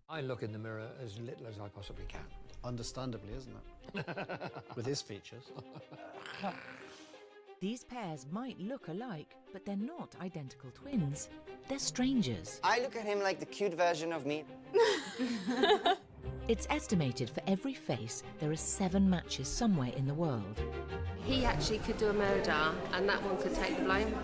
I look in the mirror as little as I possibly can. Understandably, isn't it? With his features. These pairs might look alike, but they're not identical twins. They're strangers. I look at him like the cute version of me. It's estimated for every face, there are 7 matches somewhere in the world. He actually could do a murder, and that one could take the blame.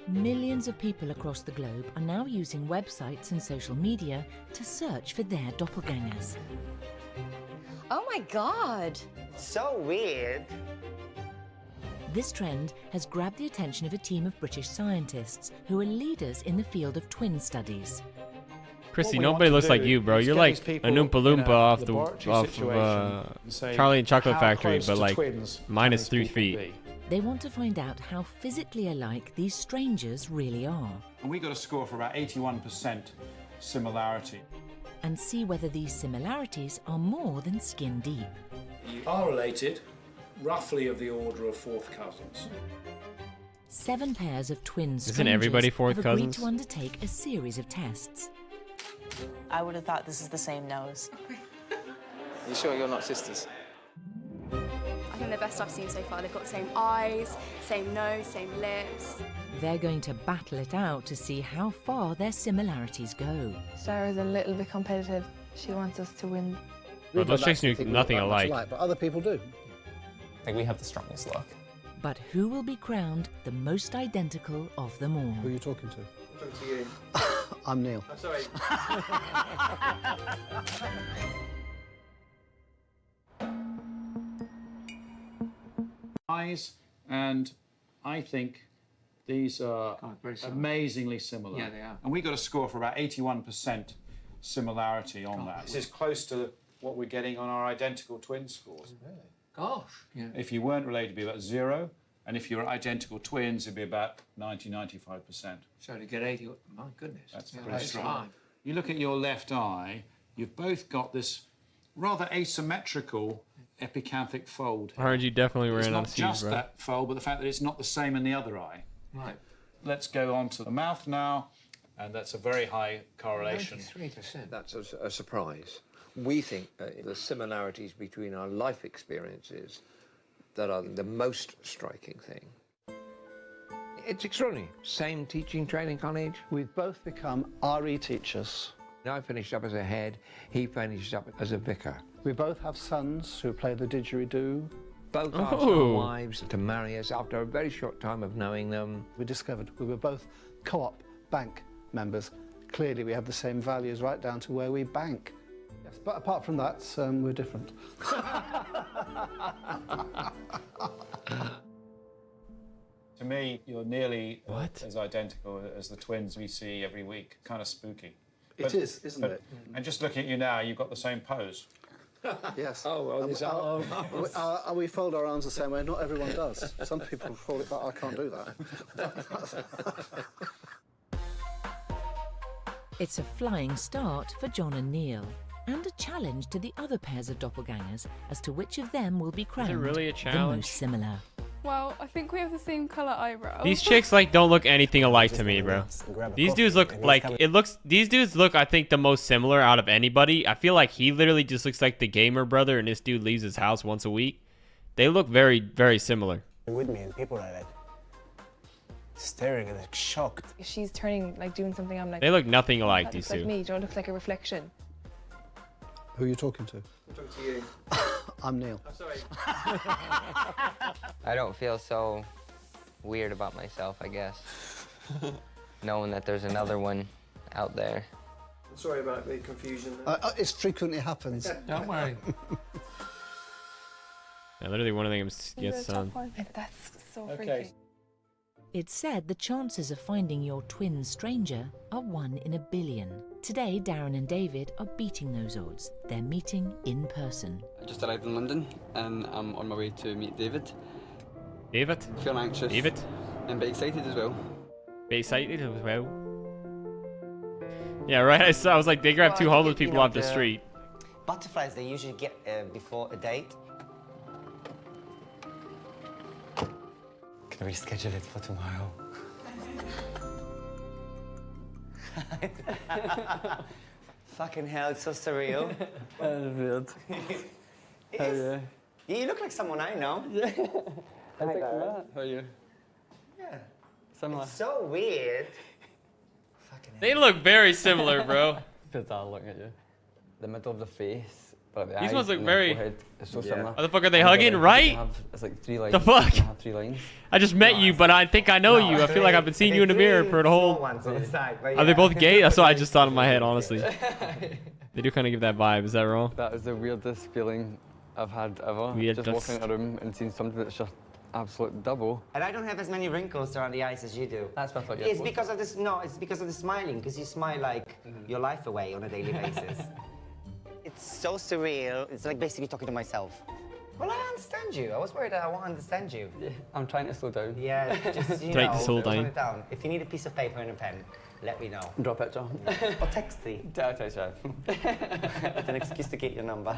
Millions of people across the globe are now using websites and social media to search for their doppelgangers. Oh my God! So weird. This trend has grabbed the attention of a team of British scientists who are leaders in the field of twin studies. Chrissy, nobody looks like you, bro. You're like a Oompa Loompa off Charlie and Chocolate Factory, but like minus 3 feet. They want to find out how physically alike these strangers really are. And we got a score for about 81% similarity. And see whether these similarities are more than skin deep. You are related, roughly of the order of 4th cousins. 7 pairs of twin strangers Isn't everybody 4th have agreed cousins? to undertake a series of tests. I would have thought this is the same nose. You sure you're not sisters? I think the best I've seen so far. They've got the same eyes, same nose, same lips. They're going to battle it out to see how far their similarities go. Sarah's a little bit competitive. She wants us to win. Well, those chicks knew nothing alike. But other people do. I think we have the strongest look. But who will be crowned the most identical of them all? Who are you talking to? I'm talking to you. I'm Neil. I'm sorry. Eyes, and I think these are amazingly similar. Yeah, they are. And we got a score for about 81% similarity on that. This is close to what we're getting on our identical twin scores. Gosh. Yeah. If you weren't related, it'd be about 0. And if you're identical twins, it'd be about 90–95%. So to get 80, my goodness. That's yeah, pretty strong. You look at your left eye, you've both got this rather asymmetrical epicanthic fold. Aren't you definitely wearing on It's not just bro? that fold, but the fact that it's not the same in the other eye. Right. Let's go on to the mouth now, and that's a very high correlation. 93%. That's a surprise. We think the similarities between our life experiences that are the most striking thing. It's extraordinary. Same teaching training college. We've both become RE teachers. I finished up as a head, he finished up as a vicar. We both have sons who play the didgeridoo. Both asked our wives to marry us after a very short time of knowing them. We discovered we were both co-op bank members. Clearly we have the same values right down to where we bank. Yes, but apart from that, we're different. To me, you're nearly as identical as the twins we see every week. Kind of spooky. It is, isn't it? And just looking at you now, you've got the same pose. Yes. We we fold our arms the same way. Not everyone does. Some people fold it, but I can't do that. It's a flying start for John and Neil, and a challenge to the other pairs of doppelgangers as to which of them will be crowned really a the challenge? most similar. Well, I think we have the same colour eyebrows. These chicks like don't look anything alike to me, bro. These dudes look like these dudes look, I think, the most similar out of anybody. I feel like he literally just looks like the gamer brother, and this dude leaves his house once a week. They look very, very similar. With me and people like that, staring and like shocked. If she's turning, like doing something, I'm like. They look nothing alike, that these looks two. like me. Don't look like a reflection. Who are you talking to? I'm talking to you. I'm Neil. I'm sorry. I don't feel so weird about myself, I guess. Knowing that there's another one out there. I'm sorry about the confusion. It frequently happens. Don't worry. Yeah, literally one of them gets Top one. That's so freaky. It's said the chances of finding your twin stranger are 1 in a billion. Today, Darren and David are beating those odds. They're meeting in person. I just arrived in London and I'm on my way to meet David. David? Feeling anxious. David? And be excited as well. Be excited as well. Yeah, right. I was like, they grabbed 2 homeless people off the street. Butterflies they usually get before a date. Can we schedule it for tomorrow? Fucking hell, it's so surreal. Weird. It How are is. you? You look like someone I know. Yeah. Hi, Dad. How are you? Yeah. Similar. It's so weird. They look very similar, bro. Bizarre looking at you. The middle of the face, but the These eyes ones look and very- the forehead is so similar. What the fuck are they And hugging, you right? It's like 3 lines. The fuck? You have 3 lines. I just met you, but I think I know you. I feel like I've been seeing you in the mirror for the whole. Ones on the side, but Are they yeah. both gay? That's what I just thought in my head, honestly. They do kind of give that vibe. Is that wrong? That is the weirdest feeling I've had ever. Weirdest. Just walking in a room and seeing something that's just absolute double. And I don't have as many wrinkles around the eyes as you do. That's what I thought you It's had. because of this. No, it's because of the smiling. Because you smile like your life away on a daily basis. It's so surreal. It's like basically talking to myself. Well, I understand you. I was worried that I won't understand you. Yeah, I'm trying to slow down. Yeah, just you Try know, to slow tone down. it down. If you need a piece of paper and a pen, let me know. Draw a picture. Or text me. It's It's an excuse to get your number.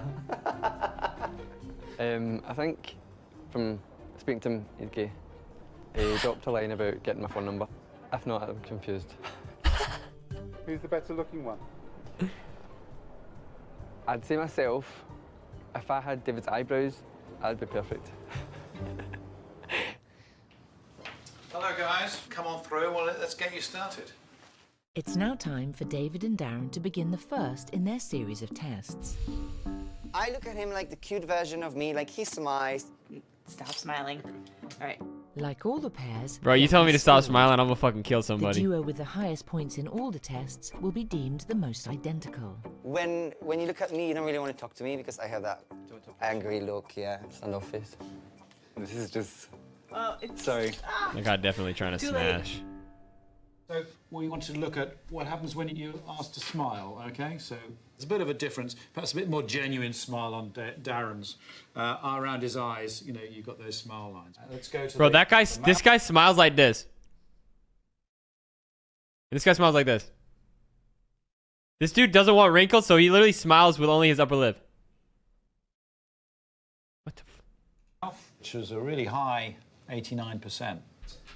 I think from speaking to him, he's gay. He dropped a line about getting my phone number. If not, I'm confused. Who's the better looking one? I'd say myself. If I had David's eyebrows, I'd be perfect. Hello, guys. Come on through. Well, let's get you started. It's now time for David and Darren to begin the first in their series of tests. I look at him like the cute version of me, like he smiles. Stop smiling. All right. Like all the pairs, Bro, you telling me to stop smiling? I'm gonna fucking kill the somebody. duo with the highest points in all the tests will be deemed the most identical. When you look at me, you don't really want to talk to me because I have that angry look, yeah. Standoff face. This is just... Well, it's... Sorry. That guy definitely trying to Too late. smash. So we wanted to look at what happens when you ask to smile, okay? So there's a bit of a difference, perhaps a bit more genuine smile on Darren's. Around his eyes, you know, you've got those smile lines. Let's go to Bro, the this guy smiles like this. This guy smiles like this. This dude doesn't want wrinkles, so he literally smiles with only his upper lip. What the f? which was a really high 89%.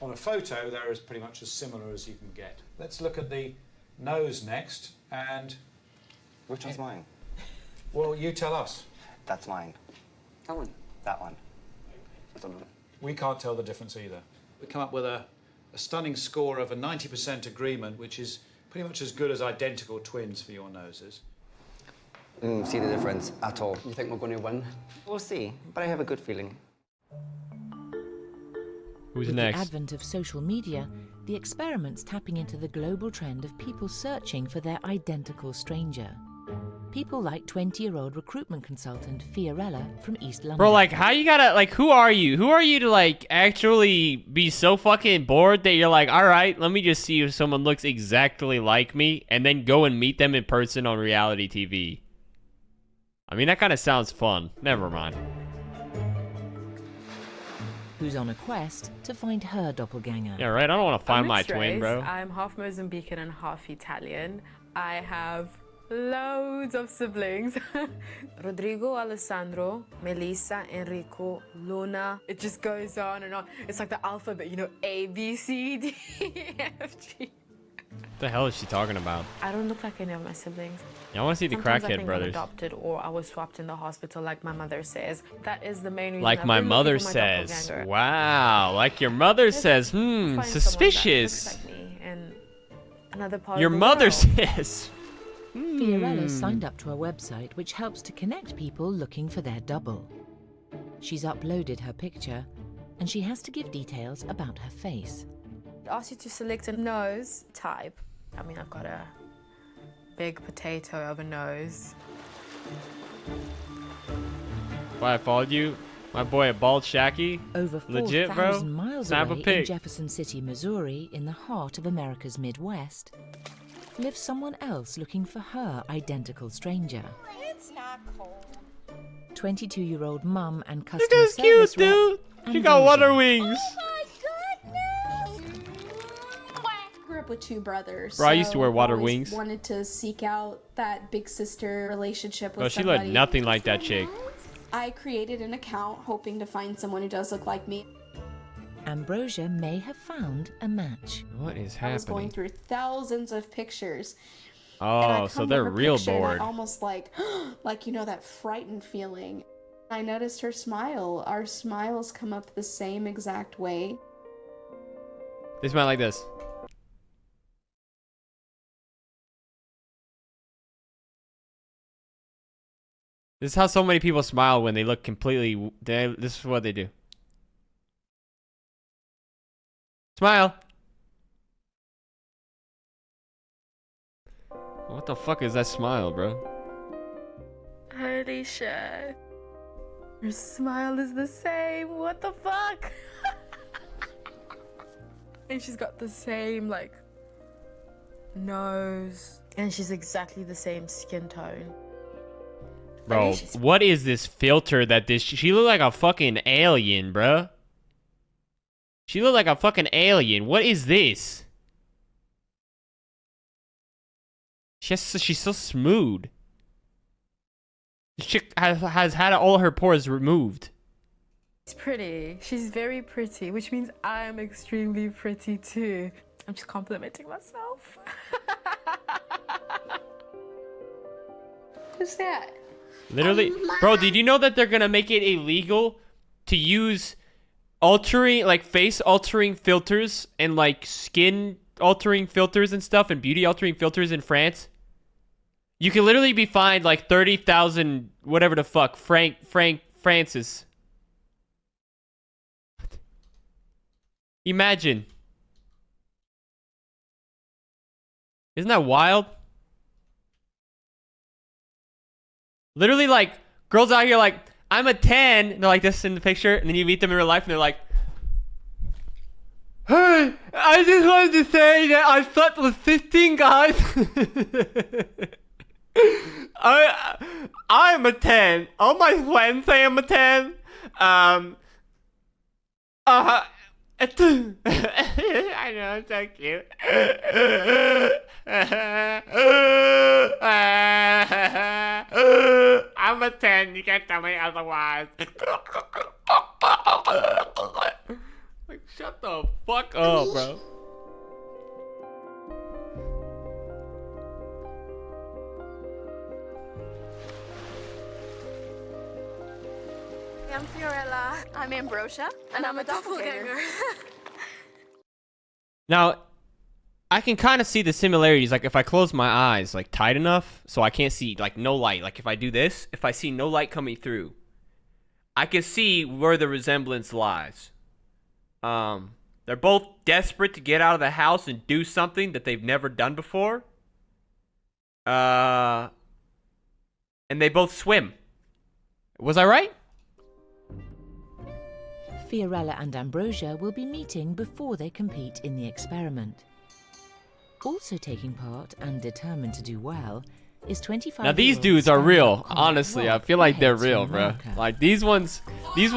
On a photo, they're pretty much as similar as you can get. Let's look at the nose next, and... Which one's mine? Well, you tell us. That's mine. That one? That one. I don't know. We can't tell the difference either. We come up with a stunning score of a 90% agreement, which is pretty much as good as identical twins for your noses. See the difference at all. You think we're going to win? We'll see, but I have a good feeling. Who's With next? the advent of social media, the experiment's tapping into the global trend of people searching for their identical stranger. People like 20-year-old recruitment consultant Fiorella from East London. Bro, like, how you gotta, like, who are you? Who are you to, like, actually be so fucking bored that you're like, all right, let me just see if someone looks exactly like me and then go and meet them in person on reality TV? I mean, that kind of sounds fun. Never mind. Who's on a quest to find her doppelganger. Yeah, right? I don't want to find I'm my mixed twin, race. bro. I'm half Mozambican and half Italian. I have loads of siblings. Rodrigo, Alessandro, Melissa, Enrico, Luna. It just goes on and on. It's like the alphabet, you know, A, B, C, D, E, F, G. What the hell is she talking about? I don't look like any of my siblings. Yeah, I want to see the Sometimes I crackhead think brothers. I'm adopted or I was swapped in the hospital like my mother says. That is the main reason. Like I've my been mother looking for my says. doppelganger. Wow. Like your mother says. Find someone that Suspicious. looks like me in another part Your of the mother world. says. Fiorella signed up to a website which helps to connect people looking for their double. She's uploaded her picture, and she has to give details about her face. It asks you to select a nose type. I mean, I've got a big potato of a nose. Why I followed you? My boy, a bald Shacky? Over Legit, 4,000 bro? miles Snap a away in pic. Jefferson City, Missouri, in the heart of America's Midwest, lives someone else looking for her identical stranger. It's not cold. 22-year-old mum and Look customer at this cute, service rep, dude. She got Ambrosia. water wings. Grew up with two brothers. Bro, I used to so wear water always wings. Wanted to seek out that big sister relationship with Bro, she somebody. looked nothing like that chick. I created an account hoping to find someone who does look like me. Ambrosia may have found a match. What is I was going happening? through thousands of pictures, Oh, so they're real bored. Almost like, like, you know, that frightened feeling. I noticed her smile. Our smiles come up the same exact way. They smile like this. This is how so many people smile when they look completely... this is what they do. Smile. What the fuck is that smile, bro? Holy shit. Her smile is the same. What the fuck? And she's got the same, like, nose. And she's exactly the same skin tone. Bro, what is this filter that this... She looked like a fucking alien, bro. She looked like a fucking alien. What is this? She's so smooth. This chick has had all her pores removed. She's pretty. She's very pretty, which means I'm extremely pretty too. I'm just complimenting myself. Who's that? Literally, bro, did you know that they're gonna make it illegal to use altering, like, face altering filters and like skin altering filters and stuff and beauty altering filters in France? You can literally be fined like 30,000 whatever the fuck Francis. Imagine. Isn't that wild? Literally, like, girls out here like, I'm a 10, and they're like this in the picture, and then you meet them in real life and they're like, hey, I just wanted to say that I slept with 15 guys. I'm a 10. All my friends say I'm a 10. I know, it's so cute. I'm a 10. You can't tell me otherwise. Like, shut the fuck up, bro. I'm Fiorella. I'm Ambrosia. And I'm a doppelganger. Now, I can kind of see the similarities. Like, if I close my eyes, like, tight enough so I can't see, like, no light. Like, if I do this, if I see no light coming through, I can see where the resemblance lies. They're both desperate to get out of the house and do something that they've never done before. And they both swim. Was I right? Fiorella and Ambrosia will be meeting before they compete in the experiment. Also taking part and determined to do well is 25. Now these dudes are real. Honestly, I feel like they're real, bro. Like these ones. My name is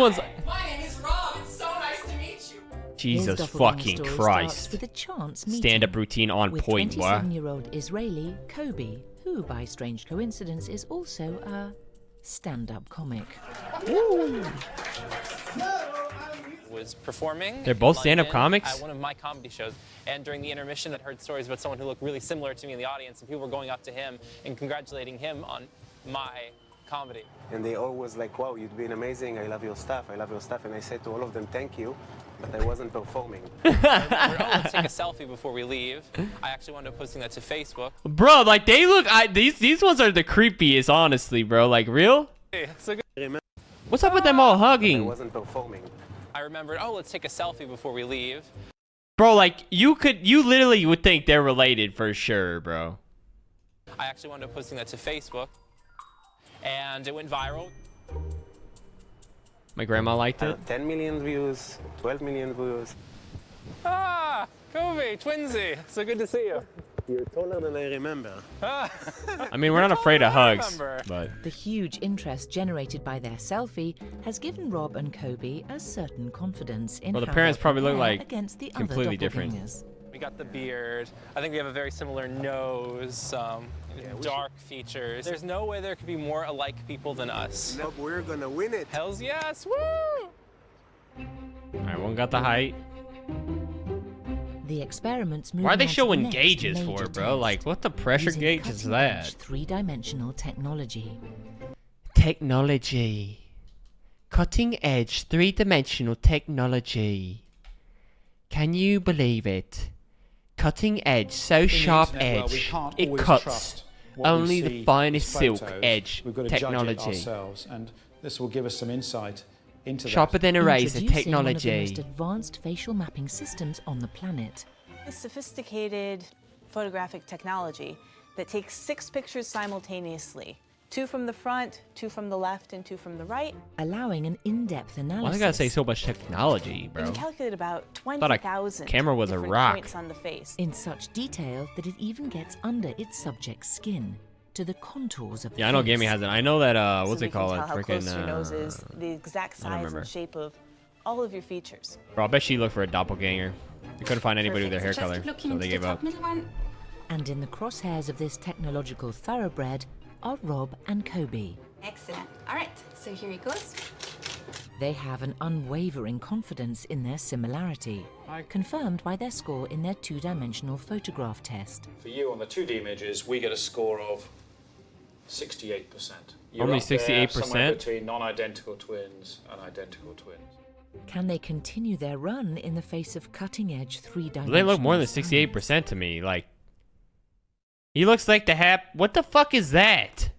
Rob. It's so nice to meet you. Jesus fucking Christ. With a chance meeting Stand-up routine on with point, boy. 27-year-old Israeli Kobe, who by strange coincidence is also a stand-up comic. Was performing. They're both in stand-up London comics? At one of my comedy shows, and during the intermission, I heard stories about someone who looked really similar to me in the audience, and people were going up to him and congratulating him on my comedy. And they always like, wow, you've been amazing, I love your stuff, I love your stuff. And I said to all of them, thank you, but I wasn't performing. I remember, let's take a selfie before we leave. I actually wound up posting that to Facebook. Bro, like they look. These ones are the creepiest, honestly, bro. Like real. Hey, so good. What's up with them all hugging? I wasn't performing. I remembered, let's take a selfie before we leave. Bro, like you literally would think they're related for sure, bro. I actually wound up posting that to Facebook, and it went viral. My grandma liked it. 10 million views, 12 million views. Ah, Kobe, twinsy. So good to see you. You're taller than I remember. I mean, we're not afraid of hugs, but The huge interest generated by their selfie has given Rob and Kobe a certain confidence in well, the how parents they'll probably look compare like against the completely other different. doppelgangers. We got the beard. I think we have a very similar nose, dark features. There's no way there could be more alike people than us. No, we're gonna win it. Hells yes, woo! All right, one got the height. The experiments move Why are they on to the showing next gauges major for, bro? test, Like, what the pressure using gauge is that? cutting-edge three-dimensional technology. Technology. Cutting edge three-dimensional technology. Can you believe it? Cutting edge, so sharp edge. It cuts. Only the finest silk edge We've got to technology. judge it ourselves, and this will give us some insight into Sharper that. than a razor Introducing one of the technology. most advanced facial mapping systems on the planet. A sophisticated photographic technology that takes 6 pictures simultaneously. 2 from the front, 2 from the left, and 2 from the right. Allowing an in-depth analysis. Why do I gotta say so much technology, You bro? can calculate about Thought a 20,000 camera was a different rock. points on the face. In such detail that it even gets under its subject's skin, to the contours of the Yeah, I know face. Gaming has it. I know that, what's so it called? We can tell how Freaking, close your nose is, the exact I don't size remember. and shape of all of your features. Bro, I bet she looked for a doppelganger. They couldn't find anybody with their hair color, so they gave up. And in the crosshairs of this technological thoroughbred are Rob and Kobe. Excellent. All right, so here he goes. They have an unwavering confidence in their similarity, confirmed by their score in their two-dimensional photograph test. For you on the 2D images, we get a score of 68%. You're Only up there 68%? somewhere between non-identical twins and identical twins. Can they continue their run in the face of cutting-edge three-dimensional They look more than science? 68% to me. Like, he looks like the What the fuck is that?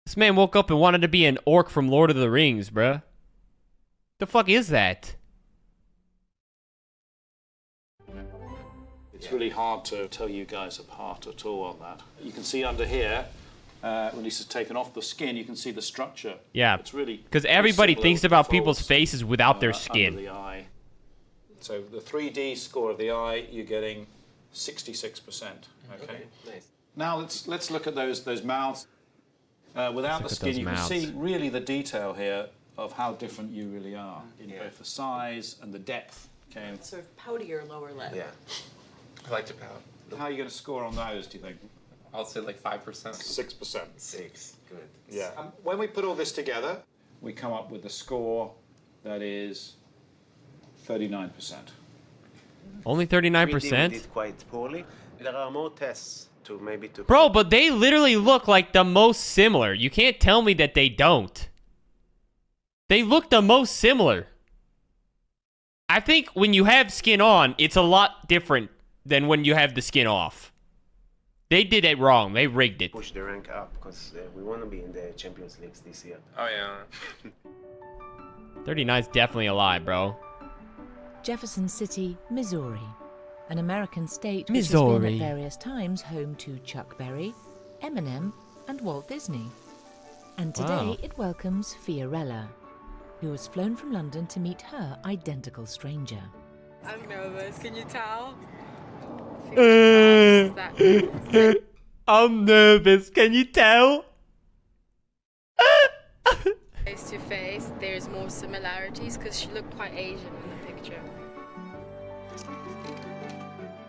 This man woke up and wanted to be an orc from Lord of the Rings, bruh. The fuck is that? It's really hard to tell you guys apart at all on that. You can see under here, when this is taken off the skin, you can see the structure. Yeah, It's really because everybody similar thinks with about the people's folds, faces without their under skin. the eye. So the 3D score of the eye, you're getting 66%. Okay. Nice. Now let's look at those mouths. Without Look the at skin, those you mouths. can see really the detail here of how different you really are in both the size and the depth. Okay. Sort of poutier lower lip. Yeah. I like to pout. How are you going to score on those, do you think? I'll say like 5%. 6%. 6. Good. Yeah. When we put all this together, we come up with a score that is 39%. Only 3D 39%? we did quite poorly. There are more tests to maybe to. Bro, but they literally look like the most similar. You can't tell me that they don't. They look the most similar. I think when you have skin on, it's a lot different than when you have the skin off. They did it wrong. They rigged it. Push the rank up because we want to be in the Champions Leagues this year. Oh, yeah. 39 is definitely a lie, bro. Jefferson City, Missouri, an American state which has been Missouri. at various times home to Chuck Berry, Eminem, and Walt Disney. And today Wow. it welcomes Fiorella, who has flown from London to meet her identical stranger. I'm nervous, can you tell? I'm nervous. Can you tell? Face to face, there's more similarities because she looked quite Asian in the picture.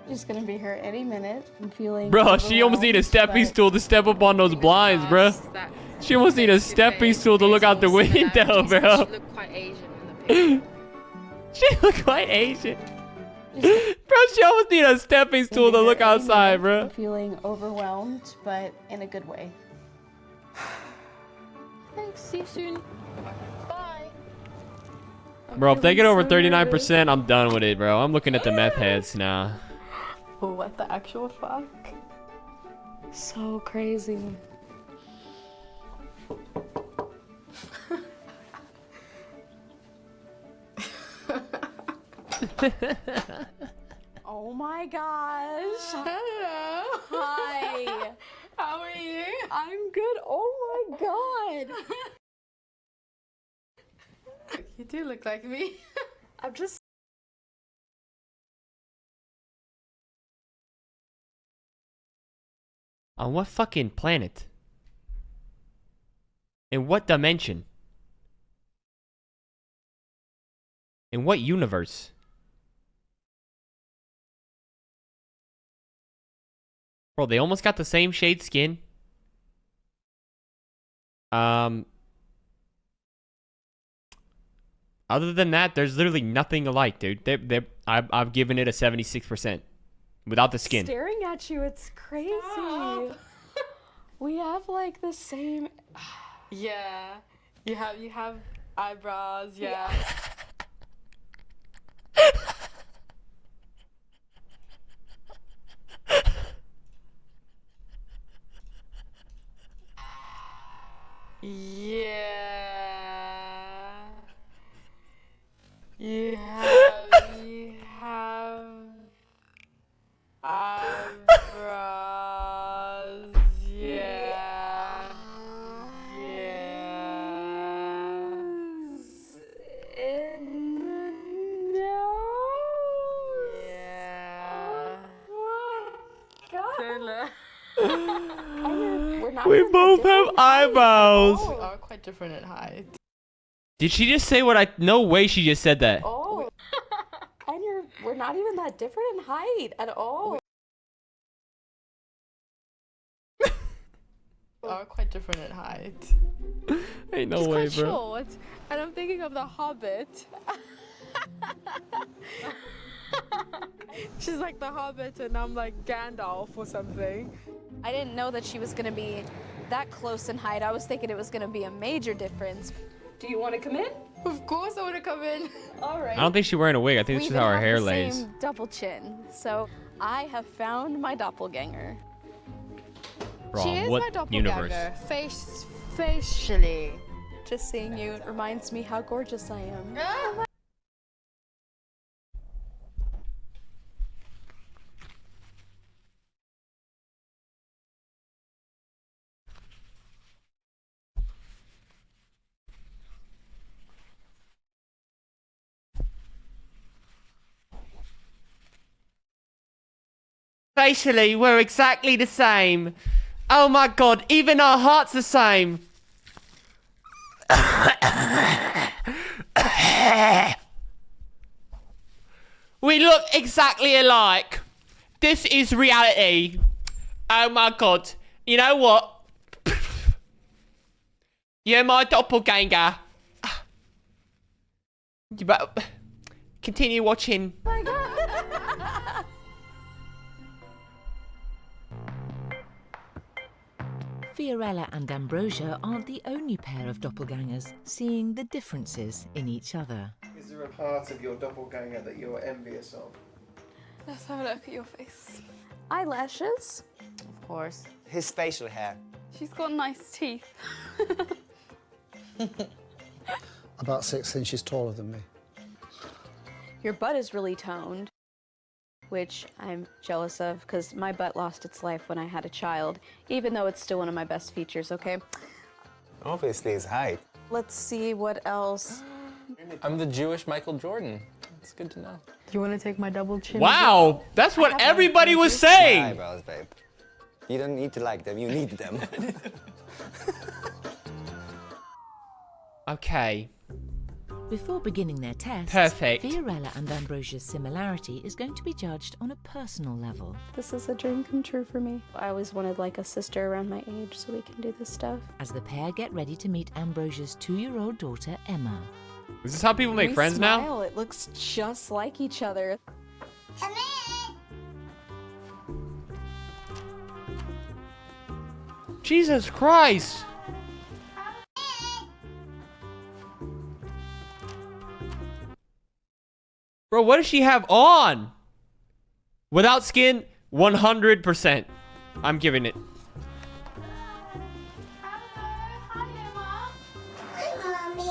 Just gonna be here any minute. I'm feeling. Bro, she almost need a stepping stool to step up on those blinds, bro. She almost need a stepping stool to look out the window, bro. She looked quite Asian in the picture. She look quite Asian. Bro, she almost need a stepping stool to look outside, bro. I'm feeling overwhelmed, but in a good way. Thanks, see you soon. Bye. Bro, if they get over 39%, I'm done with it, bro. I'm looking at the meth heads now. What the actual fuck? So crazy. Oh my gosh. Hello. Hi. How are you? I'm good. Oh my god. You do look like me. I'm just. On what fucking planet? In what dimension? In what universe? Bro, they almost got the same shade skin. Other than that, there's literally nothing alike, dude. I've given it a 76% without the skin. Staring at you, it's crazy. We have like the same. Yeah. You have eyebrows. Yeah. Yeah. You have eyebrows. Yeah. Yes. And nose. Yeah. God. We both have eyebrows. We are quite different in height. Did she just say what I... No way she just said that. Oh. And we're not even that different in height at all. We are quite different in height. Ain't no She's way, quite bro. short, and I'm thinking of the Hobbit. She's like the Hobbit, and I'm like Gandalf or something. I didn't know that she was going to be that close in height. I was thinking it was going to be a major difference. Do you want to come in? Of course I want to come in. All right. I don't think she's wearing a wig. I think We it's just even how her have hair the lays. same double chin. So I have found my doppelganger. Bro, She is what my doppelganger. universe? Facially. Just seeing you, it reminds me how gorgeous I am. Facially, we're exactly the same. Oh my god, even our heart's the same. We look exactly alike. This is reality. Oh my god. You know what? You're my doppelganger. You better continue watching. Oh my god. Fiorella and Ambrosia aren't the only pair of doppelgangers seeing the differences in each other. Is there a part of your doppelganger that you're envious of? Let's have a look at your face. Eyelashes. Of course. His facial hair. She's got nice teeth. About 6 inches taller than me. Your butt is really toned, which I'm jealous of because my butt lost its life when I had a child, even though it's still one of my best features, okay? Obviously, his height. Let's see what else. I'm the Jewish Michael Jordan. It's good to know. Do you want to take my double chin? Wow, that's what everybody was saying. Eyebrows, babe. You don't need to like them, you need them. Okay. Before beginning their tests, Perfect. Fiorella and Ambrosia's similarity is going to be judged on a personal level. This is a dream come true for me. I always wanted like a sister around my age so we can do this stuff. As the pair get ready to meet Ambrosia's 2-year-old daughter, Emma. Is this how people make friends now? Smile, it looks just like each other. Jesus Christ. Bro, what does she have on? Without skin, 100%. I'm giving it. Hi, Mommy.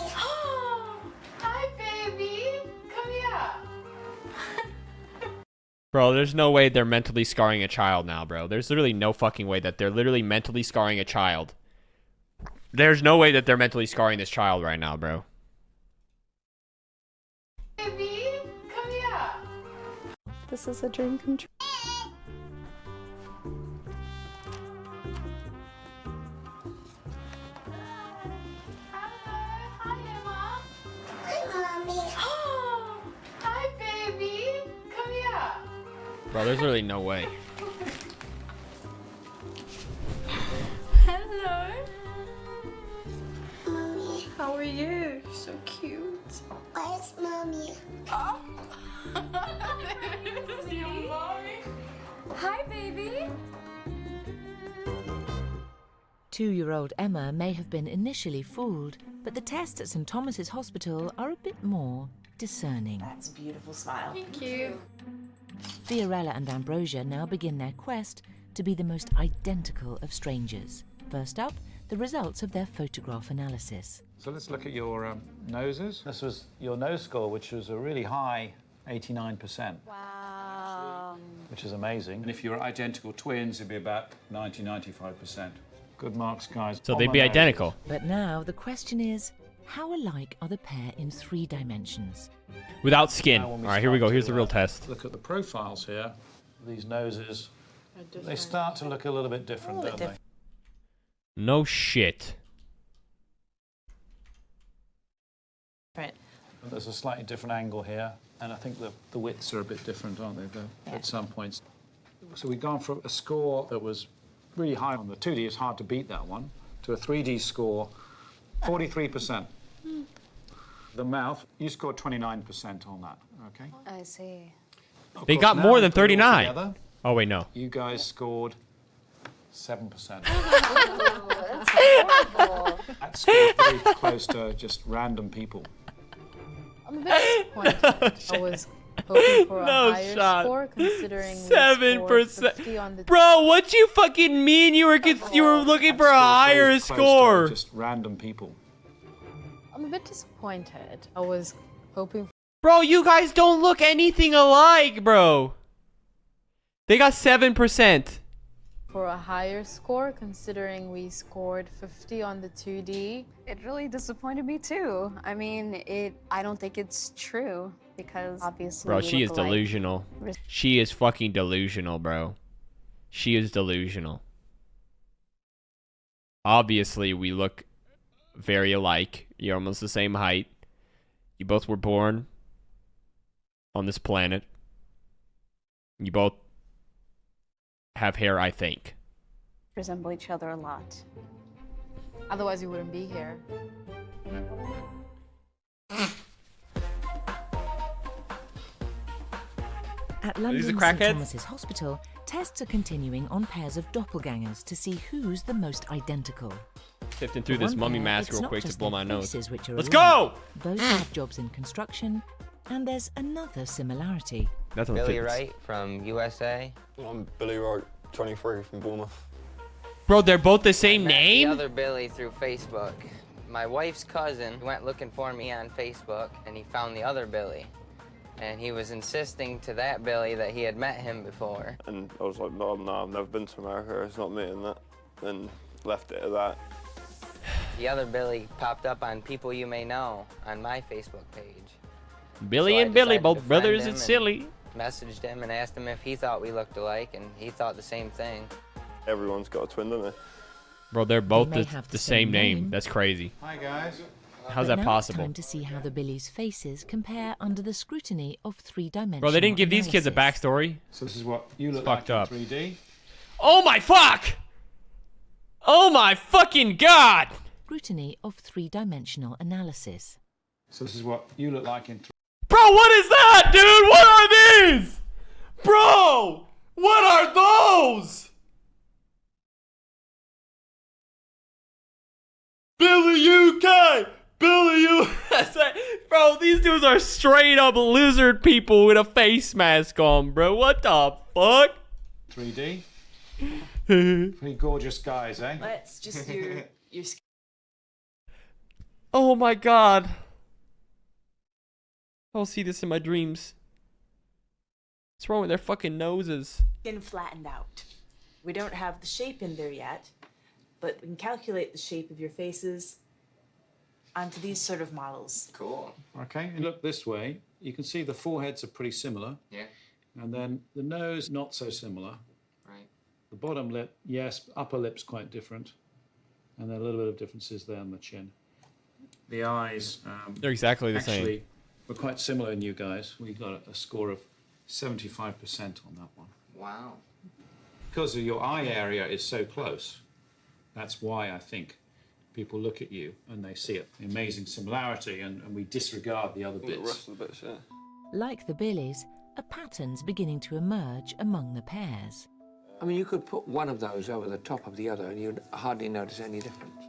Hi, baby. Come here. Bro, there's no way they're mentally scarring a child now, bro. There's literally no fucking way that they're literally mentally scarring a child. There's no way that they're mentally scarring this child right now, bro. Baby, come here. This is a dream come true. Hi, Mommy. Hi, baby. Come here. Bro, there's literally no way. Hello. Mommy. How are you? So cute. I baby. 2-year-old Emma may have been initially fooled, but the tests at St Thomas's Hospital are a bit more discerning. That's a beautiful smile. Thank you. Fiorella and Ambrosia now begin their quest to be the most identical of strangers. First up, the results of their photograph analysis. So let's look at your noses. This was your nose score, which was a really high 89%. Wow. Which is amazing. And if you were identical twins, it'd be about 90–95%. Good marks, guys. So they'd be identical. But now the question is, how alike are the pair in 3 dimensions? Without skin. All right, here we go. Here's the real test. Look at the profiles here. These noses, they start to look a little bit different, don't they? No shit. Right. There's a slightly different angle here, and I think the widths are a bit different, aren't they, though, at some points. So we've gone from a score that was really high on the 2D, it's hard to beat that one, to a 3D score, 43%. The mouth, you scored 29% on that, okay? I see. They got more than 39. Oh, wait, no. You guys scored 7%. That's horrible. That score's very close to just random people. I'm a bit disappointed. I was hoping for a higher score, considering 7%. On the Bro, what you fucking mean you were looking for a higher score? Just random people. I'm a bit disappointed. I was hoping. Bro, you guys don't look anything alike, bro. They got 7%. For a higher score, considering we scored 50 on the 2D. It really disappointed me too. I mean, I don't think it's true because obviously. Bro, she is delusional. She is fucking delusional, bro. She is delusional. Obviously, we look very alike. You're almost the same height. You both were born on this planet. You both have hair, I think. Resemble each other a lot. Otherwise, we wouldn't be here. At London's St Thomas's Hospital, tests are continuing on pairs of doppelgangers to see who's the most identical. Sifting through this mummy mask real quick to blow my nose. Let's Alike. go! Both have jobs in construction, and there's another similarity. That's Billy Wright from USA. I'm Billy Wright, 23 from Bournemouth. Bro, they're both the same name? The other Billy through Facebook. My wife's cousin went looking for me on Facebook, and he found the other Billy. And he was insisting to that Billy that he had met him before. And I was like, no, I've never been to America, it's not me and that. And left it at that. The other Billy popped up on People You May Know on my Facebook page. Billy and Billy, both brothers, it's silly. Messaged him and asked him if he thought we looked alike, and he thought the same thing. Everyone's got a twin, don't they? Bro, they're both They may the have the same same name. name. That's crazy. Hi, guys. How's But that now possible? It's time to see how the Billies' faces compare under the scrutiny of 3-dimensional Bro, they didn't give these kids a analysis. backstory. So this is what you look fucked like up. in 3D. Oh my fuck! Oh my fucking god! Scrutiny of 3-dimensional analysis. So this is what you look like in 3D. Bro, what is that, dude? What are these? Bro! What are those? Billy UK! Billy USA! Bro, these dudes are straight up lizard people with a face mask on, bro. What the fuck? 3D. Pretty gorgeous guys, eh? Let's just your Oh my god. I'll see this in my dreams. What's wrong with their fucking noses? skin flattened out. We don't have the shape in there yet, but we can calculate the shape of your faces onto these sort of models. Cool. Okay, you look this way. You can see the foreheads are pretty similar. Yeah. And then the nose, not so similar. Right. The bottom lip, yes, upper lip's quite different. And then a little bit of differences there on the chin. The eyes, They're exactly the same. actually, we're quite similar in you guys. We got a score of 75% on that one. Wow. Because of your eye area is so close, that's why I think people look at you and they see it. The amazing similarity, and we disregard the other The bits. rest of the bits, yeah. Like the Billies, a pattern's beginning to emerge among the pairs. I mean, you could put one of those over the top of the other and you'd hardly notice any difference.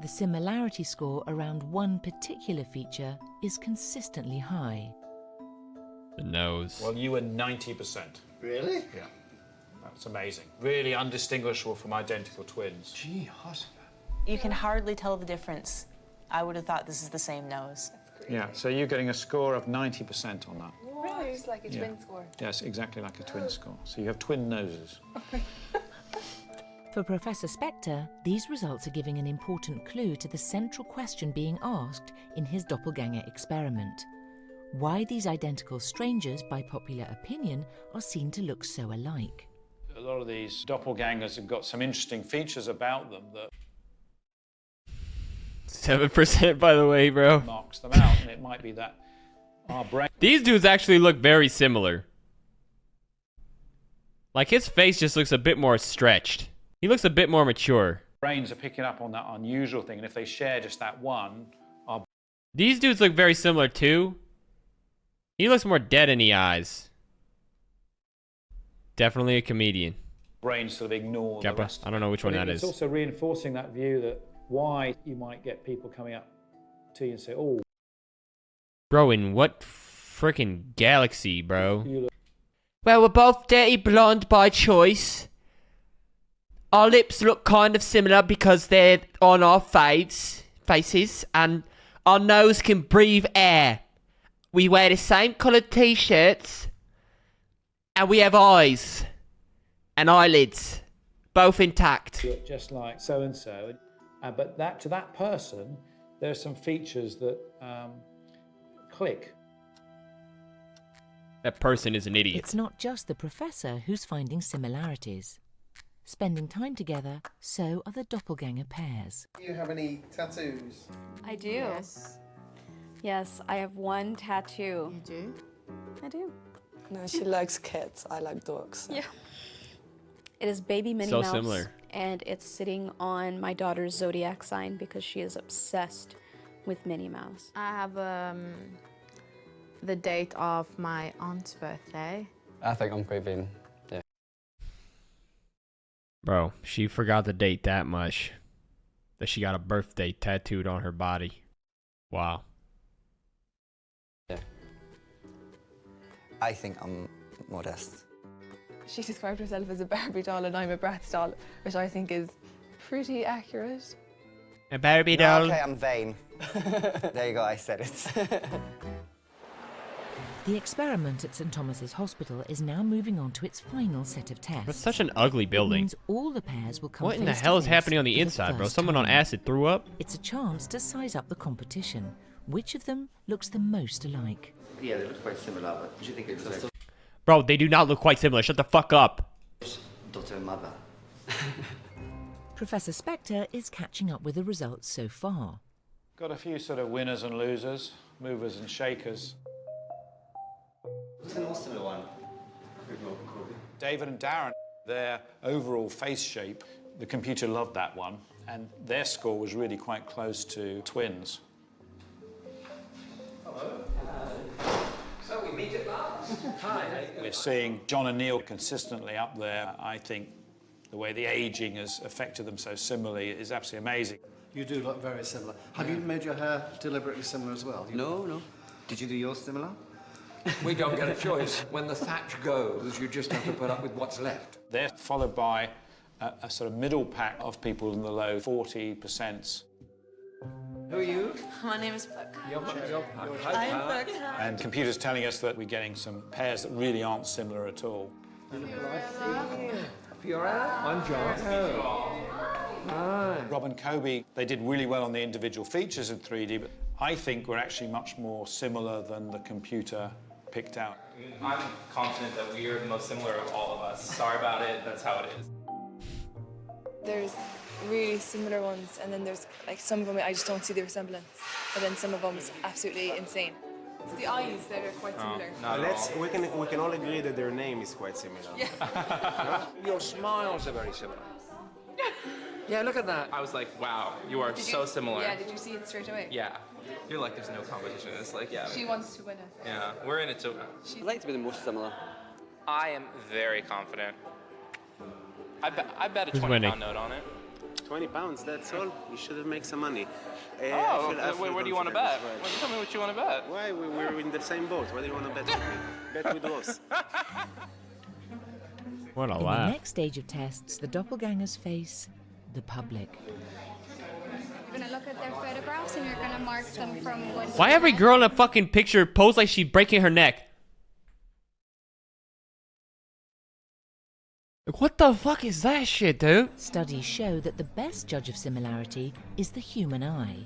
The similarity score around one particular feature is consistently high. The nose. Well, you were 90%. Really? Yeah. That's amazing. Really undistinguishable from identical twins. Gee, hot. You can hardly tell the difference. I would have thought this is the same nose. Yeah, so you're getting a score of 90% on that. Really? It's like a Yeah. twin score. Yes, exactly like a twin score. So you have twin noses. For Professor Spector, these results are giving an important clue to the central question being asked in his doppelganger experiment. Why these identical strangers, by popular opinion, are seen to look so alike. A lot of these doppelgangers have got some interesting features about them that 7%, by the way, bro. marks them out, and it might be that our brain... These dudes actually look very similar. Like, his face just looks a bit more stretched. He looks a bit more mature. brains are picking up on that unusual thing, and if they share just that one, our These dudes look very similar, too. He looks more dead in the eyes. Definitely a comedian. brains sort of ignore the Gabba, rest. I don't know which one that It's is. also reinforcing that view that why you might get people coming up to you and say, oh, Bro, in what freaking galaxy, bro? you look... Well, we're both dirty blonde by choice. Our lips look kind of similar because they're on our faces, and our nose can breathe air. We wear the same coloured t-shirts, and we have eyes and eyelids, both intact. look just like so-and-so. But that to that person, there are some features that click. That person is an idiot. It's not just the professor who's finding similarities. Spending time together, so are the doppelganger pairs. Do you have any tattoos? I do. Yes. Yes, I have one tattoo. You do? I do. No, she likes cats. I like dogs. Yeah. It is baby Minnie So Mouse. similar. And it's sitting on my daughter's zodiac sign because she is obsessed with Minnie Mouse. I have the date of my aunt's birthday. I think I'm quite vain. Yeah. Bro, she forgot the date that much. That she got a birthday tattooed on her body. Wow. Yeah. I think I'm modest. She described herself as a Barbie doll and I'm a Bratz doll, which I think is pretty accurate. A Barbie No, doll. okay, I'm vain. There you go, I said it. The experiment at St Thomas's Hospital is now moving on to its final set of tests. That's such an ugly It building. means all the pairs will come What in the face to hell is face happening on the for inside, bro? first Someone on time. acid threw up? It's a chance to size up the competition. Which of them looks the most alike? Yeah, they look quite similar, but do you think it's like Bro, they do not look quite similar. Shut the fuck up. daughter and mother? Professor Spector is catching up with the results so far. Got a few sort of winners and losers, movers and shakers. Who's the most similar one? David and Darren, their overall face shape, the computer loved that one, and their score was really quite close to twins. Hello. So we meet at last. Hi. We're seeing John and Neil consistently up there. I think the way the aging has affected them so similarly is absolutely amazing. You do look very similar. Have you made your hair deliberately similar as well? No, no. Did you do yours similar? We don't get a choice. When the thatch goes, you just have to put up with what's left. They're followed by a sort of middle pack of people in the low 40%. Who are you? My name is Puck. I'm Puck. And computers telling us that we're getting some pairs that really aren't similar at all. Fiorella? I'm John. Hi. Rob and Kobe, they did really well on the individual features in 3D, but I think we're actually much more similar than the computer picked out. I'm confident that we are the most similar of all of us. Sorry about it, that's how it is. There's really similar ones, and then there's like some of them I just don't see the resemblance, but then some of them is absolutely insane. It's the eyes that are quite similar. We can all agree that their name is quite similar. Yeah. Your smiles are very similar. Yeah, look at that. I was like, wow, you are so similar. Yeah, did you see it straight away? Yeah. You're like, there's no competition. It's like, yeah. She wants to win it. Yeah, we're in it too. I'd like to be the most similar. I am very confident. I bet a Who's 20 winning? pound note on it. 20 pounds, that's all. You should make some money. Where do you want to bet? Well, tell me what you want to bet. Why? We're in the same boat. What do you want to bet with me? Bet with Ross. What a In the laugh. next stage of tests, the doppelgangers face the public. You're gonna look at their photographs and you're gonna mark them from 1 to Why every 10. girl in a fucking picture pose like she's breaking her neck? Like, what the fuck is that shit, dude? Studies show that the best judge of similarity is the human eye.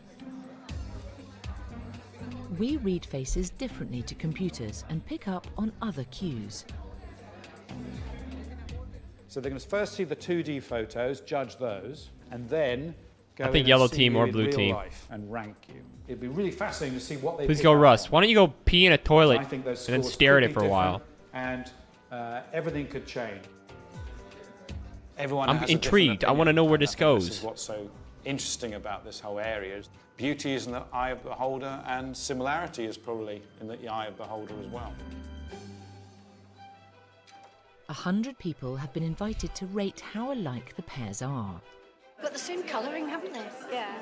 We read faces differently to computers and pick up on other cues. So they're going to first see the 2D photos, judge those, and then go I think in yellow and see team you or in blue real team. life and rank you. It'd be really fascinating to see what they Please pick go, up Russ. on. Why don't you go pee in a toilet I think those and then scores stare at could it be for a while? different, And everything could change. Everyone I'm has a different intrigued. I opinion, want to know where and I this think goes. This is what's so interesting about this whole area. Beauty is in the eye of the beholder, and similarity is probably in the eye of the beholder as well. 100 people have been invited to rate how alike the pairs are. Got the same colouring, haven't they? Yeah.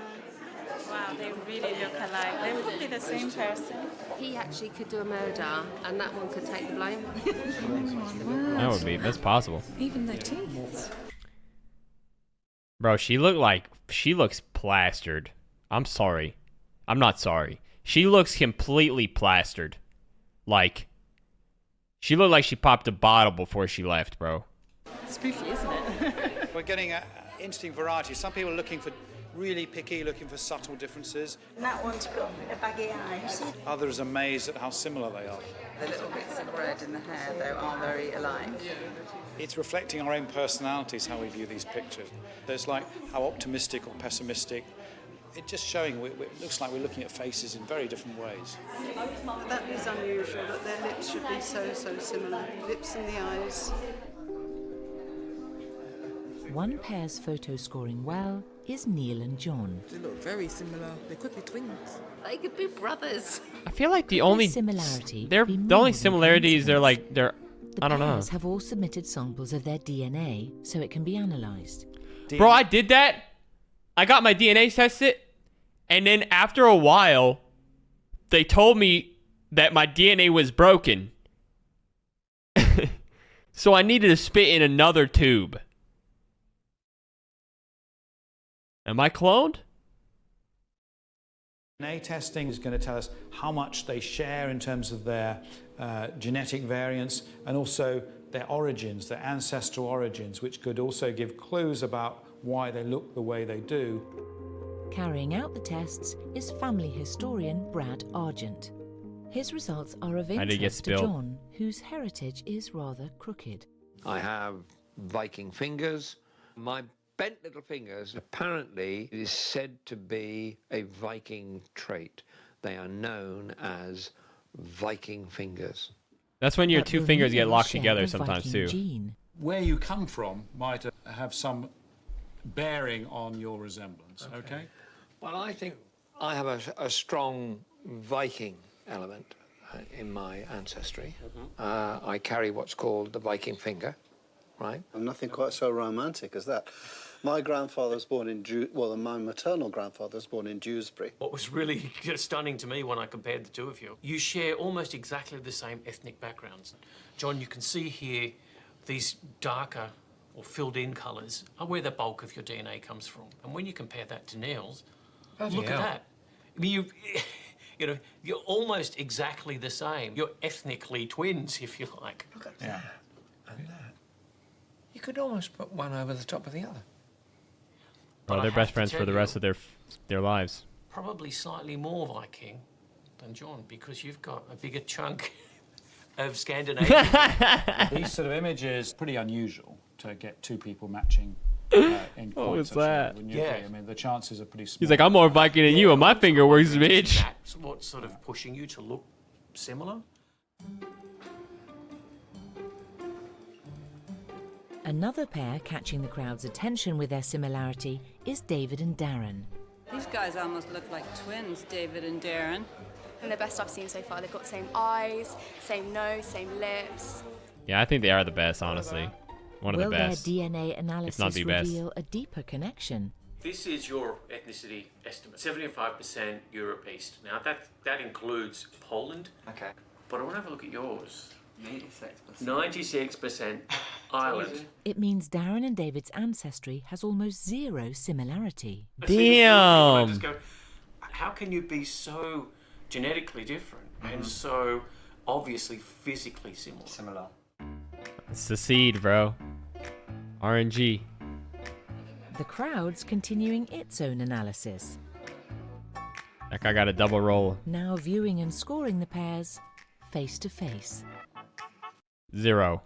Wow, they really look alike. They would be the same person. He actually could do a murder, and that one could take the blame. That's possible. Even their teeth. Bro, she looks plastered. I'm sorry. I'm not sorry. She looks completely plastered. Like, she looked like she popped a bottle before she left, bro. Spooky, isn't it? We're getting an interesting variety. Some people are looking for really picky, looking for subtle differences. That one's got a baggy eye. Others are amazed at how similar they are. The little bits of red in the hair, though, are very alike. It's reflecting our own personalities, how we view these pictures. There's like how optimistic or pessimistic. It's just showing, it looks like we're looking at faces in very different ways. That is unusual, that their lips should be so similar. Lips and the eyes. One pair's photo scoring well is Neil and John. They look very similar. They could be twins. They could be brothers. I feel like the only similarity the be only more than similarities they're The I don't know. pairs have all submitted samples of their DNA so it can be analysed. Bro, I did that. I got my DNA tested, and then after a while, they told me that my DNA was broken. So I needed to spit in another tube. Am I cloned? DNA testing is going to tell us how much they share in terms of their genetic variants and also their origins, their ancestral origins, which could also give clues about why they look the way they do. Carrying out the tests is family historian Brad Argent. His results are of How did it get interest to spilled? John, whose heritage is rather crooked. I have Viking fingers. My bent little fingers apparently is said to be a Viking trait. They are known as Viking fingers. That's when your But two the fingers get real locked share together of sometimes Viking too. gene. Where you come from might have some bearing on your resemblance, okay? Well, I think I have a strong Viking element in my ancestry. I carry what's called the Viking finger, right? Nothing quite so romantic as that. My grandfather was born in my maternal grandfather was born in Dewsbury. What was really stunning to me when I compared the two of you, you share almost exactly the same ethnic backgrounds. John, you can see here these darker or filled-in colours are where the bulk of your DNA comes from. And when you compare that to Neil's, look at that. I mean, you're almost exactly the same. You're ethnically twins, if you like. Look at that. And that. You could almost put one over the top of the other. Bro, they're best friends for the rest of their lives. Probably slightly more Viking than John, because you've got a bigger chunk of Scandinavia. These sort of images, pretty unusual to get two people matching in What quite was such that? a way. Yeah. I mean, the chances are pretty small. He's like, I'm more Viking than you, and my finger works, bitch. That's what's sort of pushing you to look similar. Another pair catching the crowd's attention with their similarity is David and Darren. These guys almost look like twins, David and Darren. And the best I've seen so far. They've got the same eyes, same nose, same lips. Yeah, I think they are the best, honestly. One of the best. Will their DNA analysis not the best. reveal a deeper connection? This is your ethnicity estimate. 75% Europe East. Now that includes Poland. Okay. But I want to have a look at yours. 96%. 96% Ireland. It means Darren and David's ancestry has almost zero similarity. I see this little thing and I just go, how can you be so genetically different and so obviously physically similar? Similar. It's the seed, bro. RNG. The crowd's continuing its own analysis, That guy got a double roll. now viewing and scoring the pairs face to face. 0.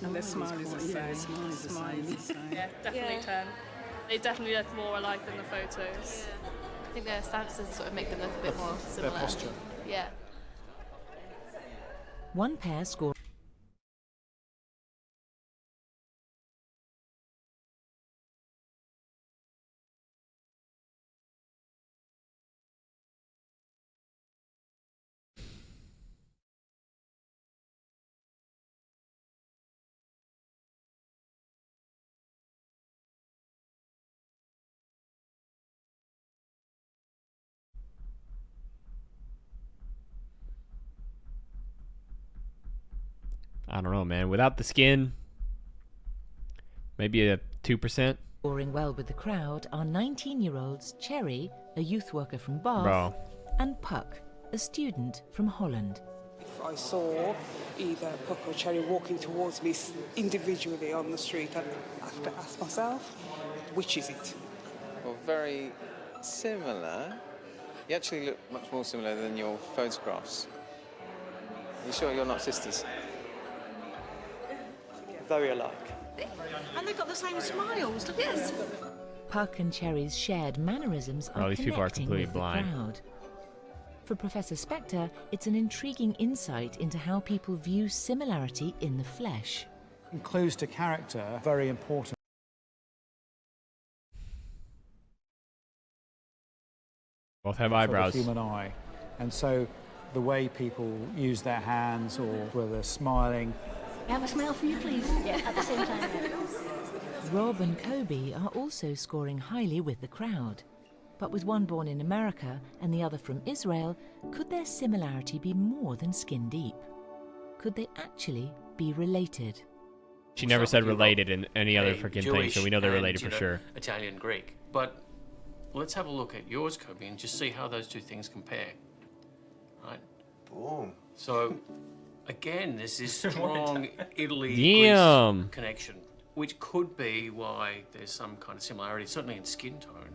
Their smile is the same. Yeah, definitely 10. They definitely look more alike than the photos. I think their stances sort of make them look a bit more similar. Their posture. Yeah. One pair scored. I don't know, man. Without the skin, maybe a 2%. Scoring well with the crowd are 19-year-olds Cherry, a youth worker from Bath, Bro. and Puck, a student from Holland. If I saw either Puck or Cherry walking towards me individually on the street, I'd have to ask myself, which is it? Well, very similar. You actually look much more similar than your photographs. Are you sure you're not sisters? Very alike. And they've got the same smiles. Look at this. Puck and Cherry's shared mannerisms are Oh, these people are connecting completely with the blind. crowd. For Professor Spector, it's an intriguing insight into how people view similarity in the flesh. Clues to character, very important. Both have For eyebrows. the human eye. And so the way people use their hands or whether they're smiling. Have a smile for you, please. Yeah, at the same time. Rob and Kobe are also scoring highly with the crowd. But with one born in America and the other from Israel, could their similarity be more than skin deep? Could they actually be related? She never said related in any other Hey, freaking thing, Jewish so we know they're and, related you for know, sure. Italian, Greek. But let's have a look at yours, Kobe, and just see how those two things compare. Right? Boom. So, again, there's this strong Italy Damn. Greece connection, which could be why there's some kind of similarity, certainly in skin tone.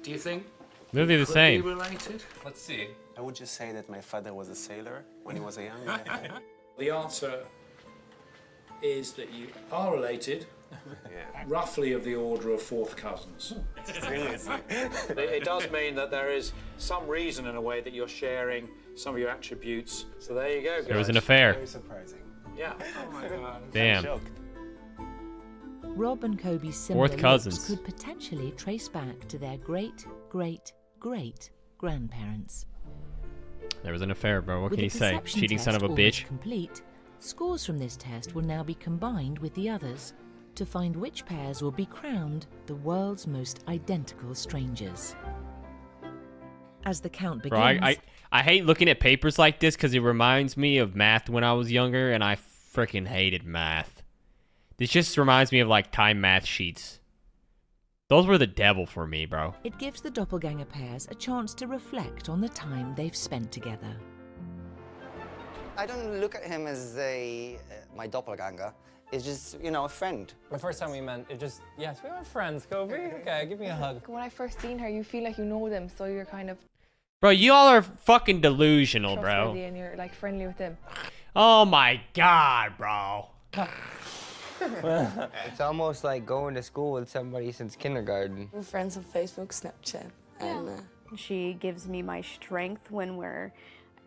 Do you think? Literally the could same. Be related? Let's see. I would just say that my father was a sailor when he was a young man. The answer is that you are related, roughly of the order of fourth cousins. Seriously. It does mean that there is some reason in a way that you're sharing some of your attributes. So there you go, guys. There was an affair. Very surprising. Yeah. Oh my God. Damn. Rob and Kobe's similar Fourth cousins. looks could potentially trace back to their great-great-great-grandparents. There was an affair, bro. What With can the you say? perception Cheating son of a test almost bitch. complete, scores from this test will now be combined with the others to find which pairs will be crowned the world's most identical strangers. As the count begins, Bro, I hate looking at papers like this because it reminds me of math when I was younger, and I freaking hated math. This just reminds me of like time math sheets. Those were the devil for me, bro. it gives the doppelganger pairs a chance to reflect on the time they've spent together. I don't look at him as my doppelganger. It's just, you know, a friend. The first time we met, it just, yes, we were friends, Kobe. Okay, give me a hug. When I first seen her, you feel like you know them, so you're kind of Bro, you all are fucking delusional, trustworthy bro. and you're like friendly with them. Oh my god, bro. It's almost like going to school with somebody since kindergarten. We're friends on Facebook, Snapchat, and She gives me my strength when we're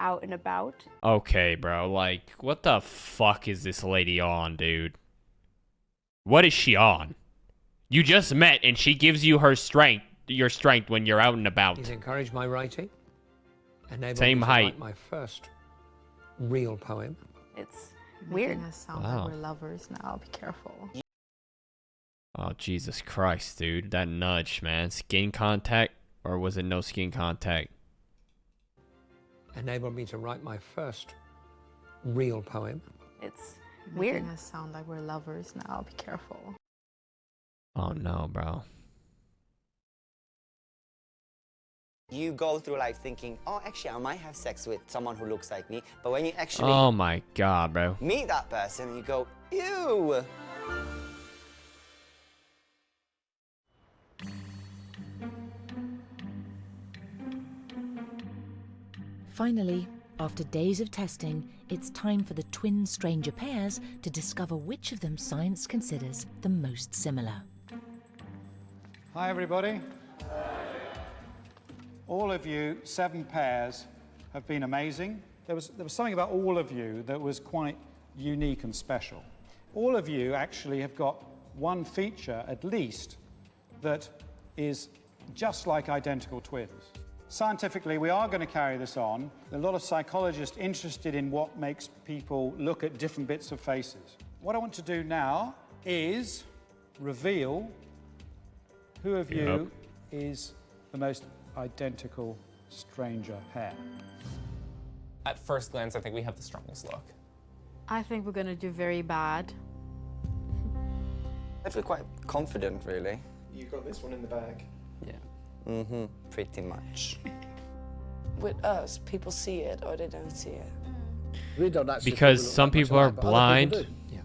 out and about. Okay, bro. Like, what the fuck is this lady on, dude? What is she on? You just met and she gives you her strength, your strength when you're out and about. He's encouraged my writing. Enabled Same me to height. write my first real poem. It's weird. Making us sound Wow. like we're lovers now. Be careful. Oh, Jesus Christ, dude. That nudge, man. Skin contact, or was it no skin contact? Enabled me to write my first real poem. It's weird. Making us sound like we're lovers now. Be careful. Oh, no, bro. You go through life thinking, oh, actually, I might have sex with someone who looks like me. But when you actually Oh, my God, bro. meet that person, you go, ew. Finally, after days of testing, it's time for the twin stranger pairs to discover which of them science considers the most similar. Hi, everybody. All of you, 7 pairs, have been amazing. There was something about all of you that was quite unique and special. All of you actually have got one feature, at least, that is just like identical twins. Scientifically, we are going to carry this on. There are a lot of psychologists interested in what makes people look at different bits of faces. What I want to do now is reveal who of you is the most identical stranger pair. At first glance, I think we have the strongest look. I think we're gonna do very bad. I feel quite confident, really. You've got this one in the bag. Yeah. Mm-hmm. Pretty much. With us, people see it or they don't see it. We don't actually Because think we look some that much people are alike, but other people blind. do.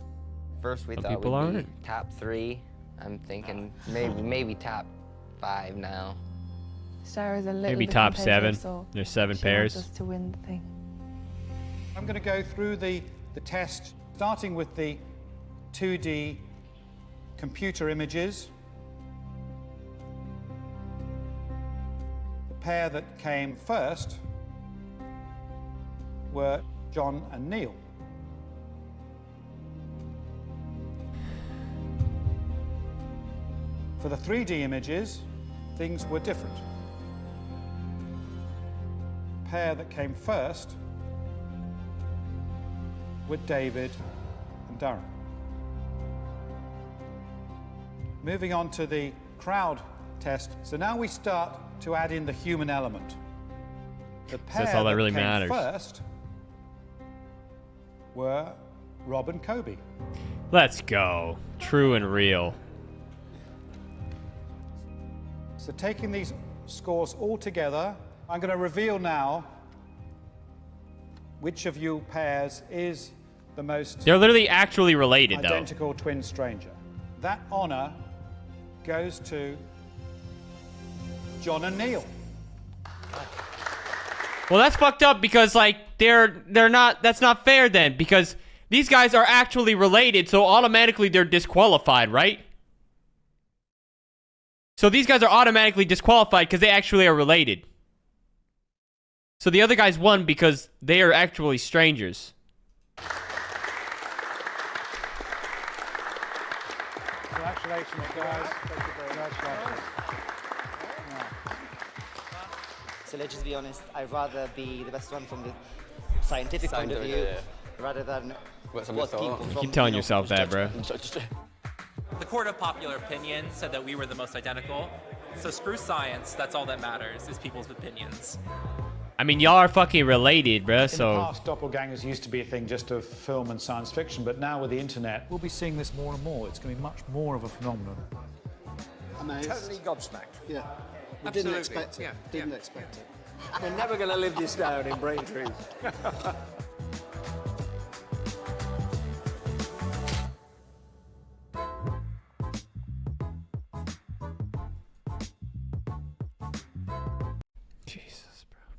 First we Some thought people we'd be aren't. top 3. I'm thinking maybe top 5 now. Sarah's a little Maybe bit top competitive, 7. so There's 7 she pairs. wants us to win the thing. I'm going to go through the test, starting with the 2D computer images. The pair that came first were John and Neil. For the 3D images, things were different. The pair that came first were David and Darren. Moving on to the crowd test. So now we start to add in the human element. The pair that's all that really came matters. first were Rob and Kobe. Let's go. True and real. So taking these scores all together, I'm going to reveal now which of you pairs is the most They're literally actually related, though. identical twin stranger. That honor goes to John and Neil. Well, that's fucked up because, like, they're not... That's not fair, then, because these guys are actually related, so automatically they're disqualified, right? So these guys are automatically disqualified because they actually are related. So the other guys won because they are actually strangers. Congratulations, guys. Thank you very much. So let's just be honest, I'd rather be the best one from the scientific point of view, rather than what people from, Keep telling yourself that, bro. The court of popular opinion said that we were the most identical. So screw science, that's all that matters, is people's opinions. I mean, y'all are fucking related, bruh, In the so... past, doppelgangers used to be a thing just of film and science fiction, but now with the internet, we'll be seeing this more and more. It's going to be much more of a phenomenon. Amazed. Totally gobsmacked. Yeah. We Absolutely. didn't expect it. Yeah, Didn't expect it. We're never going to live this down in Braintree. Jesus.